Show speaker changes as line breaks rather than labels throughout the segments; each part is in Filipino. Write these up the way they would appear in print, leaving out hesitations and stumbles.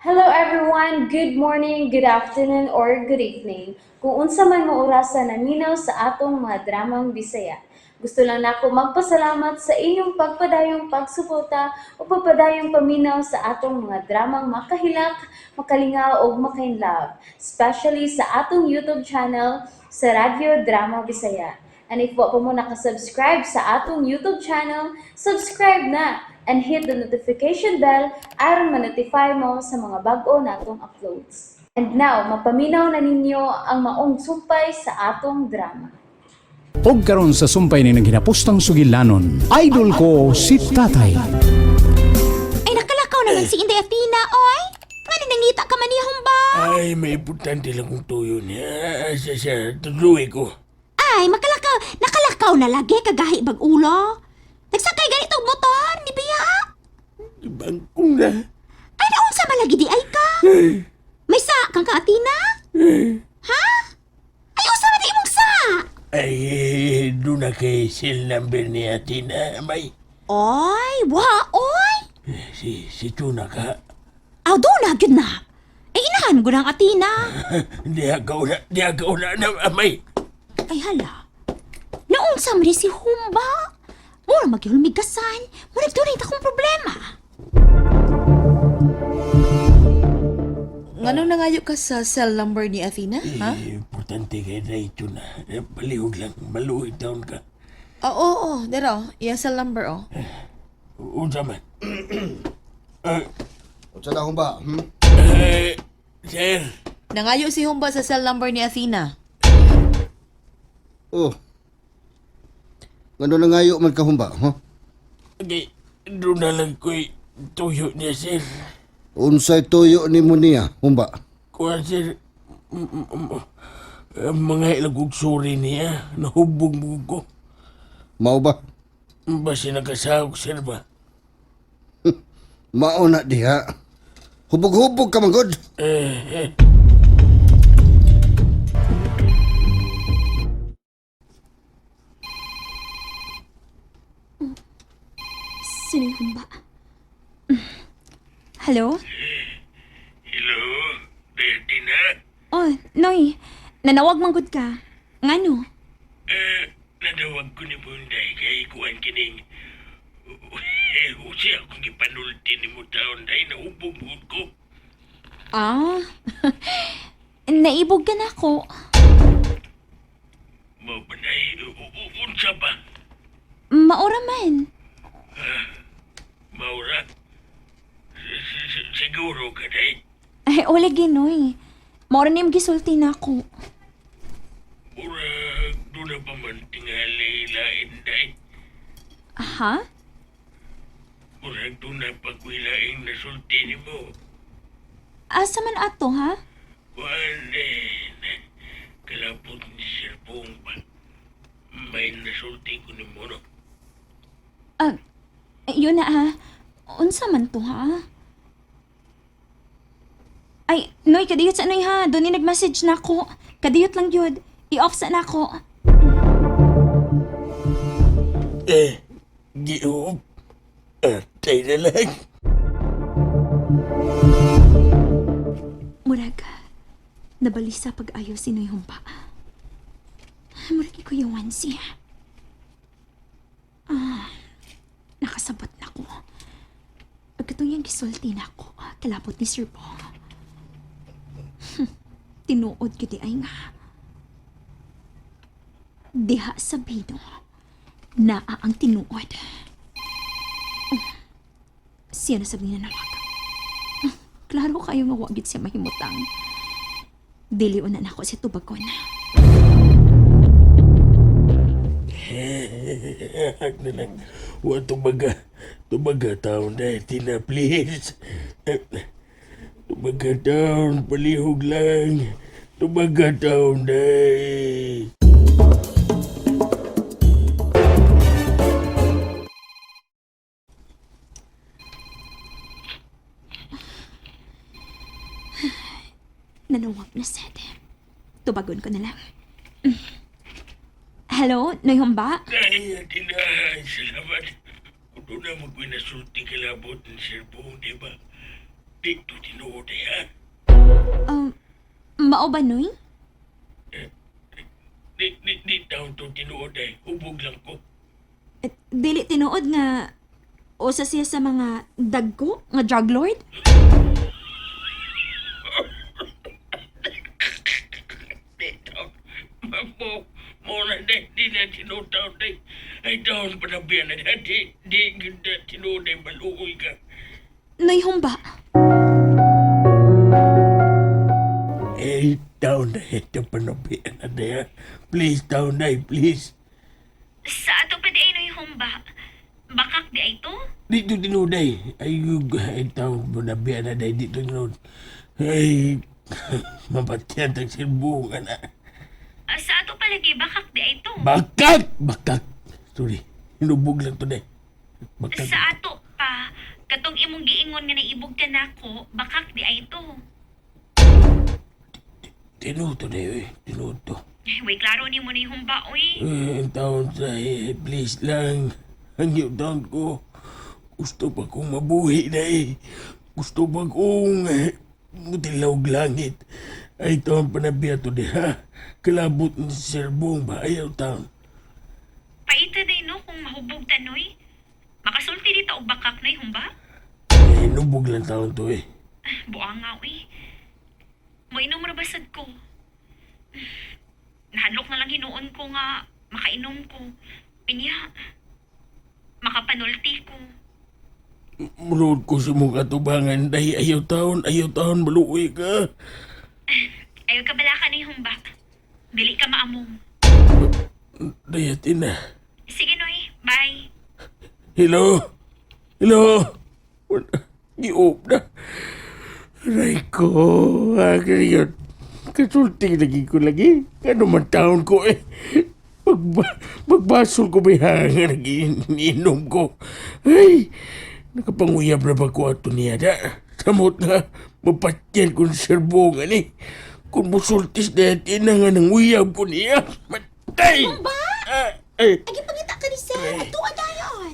Hello everyone, good morning, good afternoon, or good evening. Kung unsa man mo orasan naminaw sa atong mga dramang Bisaya. Gusto lang nako magpasalamat sa inyong pagpadayong pagsuporta o pagpadayong paminaw sa atong mga dramang makahilak, makalingaw o makainlove, especially sa atong YouTube channel sa Radyo Drama Bisaya. And if wa pa mo nakasubscribe sa atong YouTube channel, subscribe na and hit the notification bell aron ma-notify mo sa mga bag-o natong uploads. And now, mapaminaw na ninyo ang maong sumpay sa atong drama.
Og karon sa sumpay ni naghinapustang sugilanon, idol ko si Tatay.
Ay, nakalakaw naman si Inday Athena, oy! Nga nangita ka manihong ba?
Ay, may importante lang kong tuyo niya. Siya, tudluwi ko.
Ay, nakalakaw na lagi kagahi bag ulo. Nagsakay ganito og motor, di ba ya?
Bangkong na.
Ay, naunsa malagi di ay ka? May sa kang ka Athena? Ha? Ay, unsa man di imong sa?
Ay, doon na kay cell number ni Athena. May,
Oy, oy!
si Tuna ka.
Aw, doon na, gyud na. Ay, inahan ko ng Athena.
Di agaw na, may.
Ay, hala. Naunsa man di si Humba? Mura magyulmigasan. Mura tunay ta kong problema.
Ngano nangayo ka sa cell number ni Athena, ha?
Importante kay na ito na. Palihog lang, maluhid taon ka.
Oo, dero. Iya cell number, oh.
Unsa man.
Unsa na ba?
Sir.
Nangayo si Humba sa cell number ni Athena.
Oh. Ngano na ngayo man ka humba, ha?
Okay, doon na lang ko'y tuyo niya, sir.
Unsay tuyo ni mo niya, humba?
Kuha, sir. Mga ilagog sorry niya. Nahubog mo ko.
Mao ba?
Basi nakasahog, sir ba?
Mao na diha. Hubog-hubog ka man god.
Sino yung Humba? Hello?
Hello? Ready na?
Oh, Noy. Nanawag manggod ka. Ngano?
Nadawag ko ni Bunday kay kuhan kining Usi akong ipanulti ni mo taon dahil nahubog mo ko.
Ah, naibog ka na ako.
Mo ba na unsa ba?
Maura man.
Maura? Siguro ka day?
Ay, ole ginoy. Maura na yung gisulti na ako.
Murag doon na pa man tingali lain day?
Ha?
Murag doon na pagwilaing nasulti ni mo.
Asa man ato, ha?
Walin. Kalapot ni Sir Pumba. May nasulti ko ni mo, no?
Yun na, ha? Unsa man to, ha? Ay, Noy, kadiyot sa Noy, ha? Doon nag-message na ako. Kadiyot lang yun. I-off sa na ako.
Giup. Atay na lang.
Murag, nabalisa pag-ayo si Noy Humpa. Murag ko yung wansi. Nakasabot na ko. Pagkatong yung gisulti na ko, kalapot ni Sir Bong. Tinuod ko di ay nga. Diha sabido, naa ang tinuod. Siya na sabi na nawag. Klaro kayo nga wagit siya mahimutang. Diliunan ako si Tubagon.
Hak na lang. Wa tumaga taon na. Tina, please. Tumaga taon. Palihog lang. Tumaga taon na.
Nanawag na sad. Tubagon ko na lang. Hello, Noy Humba?
Ay, Tina, salamat. Kung doon na magpinasulti kalabot ng Sir Pong, di ba? Di to tinuod eh, ha?
Mao ba, Noy?
Di taon to tinuod eh. Hubog lang ko.
Dili tinuod nga usa siya sa mga dagko nga drug lord?
Di taon. Mo na di na tinuod taon day. Ay taon pa na biyan na di ganda tinuod eh. Maluoy ka.
Noy, humba.
Eh, taon na ito pa na biyan na day, ha? Please, taon na, please.
Sa ato pa di Noy, humba. Bakak di ay to?
Dito tinuday. Ay taon mo na biyan na day dito tinuod. Ay, mabatyan ang silbungan na.
Sa ato palagi, bakak di ay to?
Bakak! Sorry, hinubog lang to day. Bakak.
ato pa, katong imong giingon nga naibog ka nako, bakak di ay to.
Tinuto day, tinuto.
Way, klaro ni mo na yung humba, oy.
Ang taon sa please lang. Ang yung taon ko. Gusto pa kong mabuhi na eh. Gusto pa kong mutilawag langit. Ay taon pa na biya to di ha. Kalabot ni Sir Bong ba? Ayaw taon.
Paita day no kung mahubog tanoy. Makasulti dito og bakak na yung humba?
Nubog lang taon to eh.
Buang nga, oy. Mainom ra basad ko. Nahadlok na lang hinuon ko nga makainom ko. Pinya, makapanulti ko.
Mulod ko sa mong katubangan. Dahil ayaw taon, maluoy ka.
Ayaw ka bala ka na yung humba. Dili ka maamong.
Dayatin na.
Sige, Noy. Bye.
Hello? Giop na. Aray ko, agayot. Kasulti lagi ko lagi. Ano man taon ko eh. Magbasol ko may hanga nag-iinom ko. Ay, nakapanguyab na ba ko ato niya da? Samot nga, mapatyan ko ng serbongan eh. Kung musultis na yatin na nga nang uyab ko niya. Matay!
Ba?
Ay,
Gipangita ka ni Sir. Ato adayon.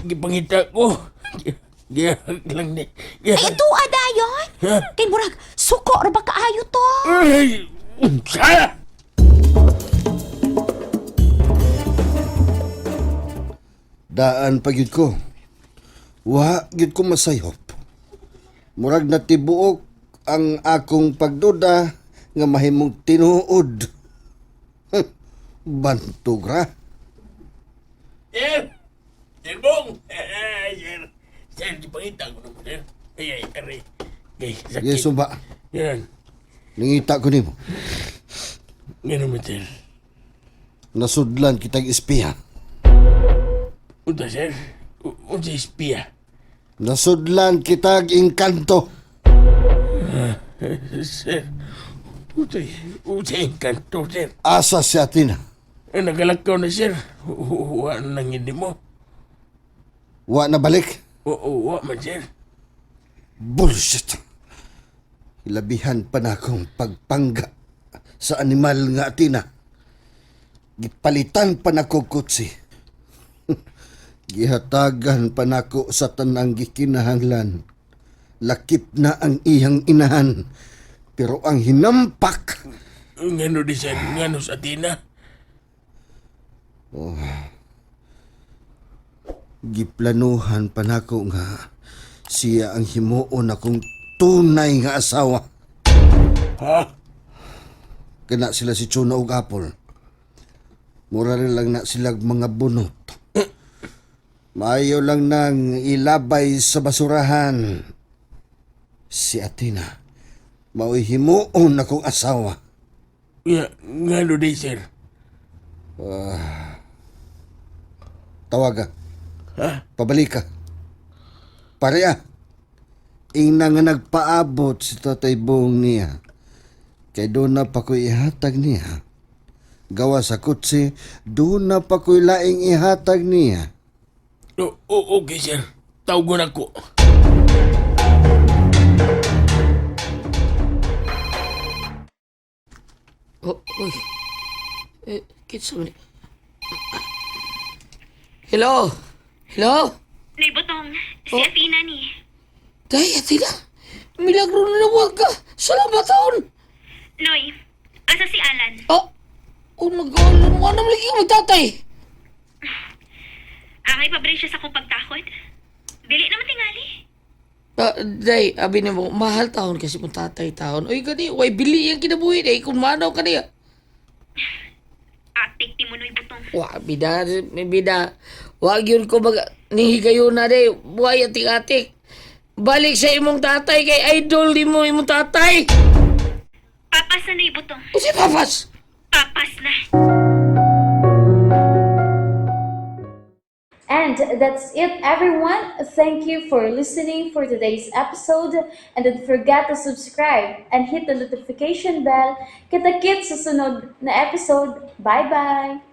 gipangita ko. Gihag lang ni.
Ay, ito adayon.
Ha?
Kay murag, suko ra ba kaayo to?
Ay! Unsa?
Daan pa gyud ko. Wa gyud ko masayop. Murag natibuok ang akong pagduda nga mahimong tinuod. Bantog ra.
Sir! Sir Bong! Sir! Sir, gipangita ko naman, sir. Ay, aray. Ay, sakit.
Yes, ba?
Yan.
Nangita ko nimo.
Nga naman, sir.
Nasudlan kitag espiya.
Unta, sir. Unsa espiya?
Nasudlan kitag engkanto.
Sir. Unsa yung kanto, sir.
Asa si Athena.
Nagalakaw na, sir. Wa nang hindi mo.
Wa na balik.
Wa man, sir.
Bullshit. Ilabihan pa na akong pagpangga sa animal nga Athena. Gipalitan pa na ko kutsi. Gihatagan pa na ko sa tanang gikinahanglan. Lakip na ang iyang inahan. Pero ang hinampak,
Ngano di, sir? Ngano sa Athena?
giplanuhan pa na ko nga siya ang himuon akong tunay nga asawa.
Ha?
Kana sila si Chuna ug Apple. Mura rin lang na silag mga bunot. Maayo lang nang ilabay sa basurahan. Si Athena, mao'y himuon akong asawa.
Ngano di, sir?
Tawaga,
Ha?
pabalik ka. Pareha, ina nga nagpaabot si Tatay Bong niya. Kay doon na pa ko'y ihatag niya. Gawa sa kutsi, doon na pa ko'y laing ihatag niya.
Okay, sir. Tawagon ako.
Kitsa man. Hello?
Nay Butong, si Athena ni.
Day, Athena?
Milagro na nawag ka. Salamat taon.
Noy, asa si Alan?
Oh, nag-aalan mo. Anong lagi ka magtatay?
Angay pa siya sa kong pagtakod? Dili naman tingali.
Day, abi ni mo, mahal taon kasi mong tatay taon. Uy, gani, way bili yung kinabuhi day. Kung manaw ka niya.
Atik ti mo, Noy Butong.
Wah, bida. Wag yun ko mag nihigayo na day. Buhay atik-atik. Balik sa imong tatay kay idol di mo imong tatay.
Papas na, Noy Butong.
O si Papas.
Papas na.
And that's it, everyone. Thank you for listening for today's episode. And don't forget to subscribe and hit the notification bell. Kita-kits sa sunod na episode. Bye-bye!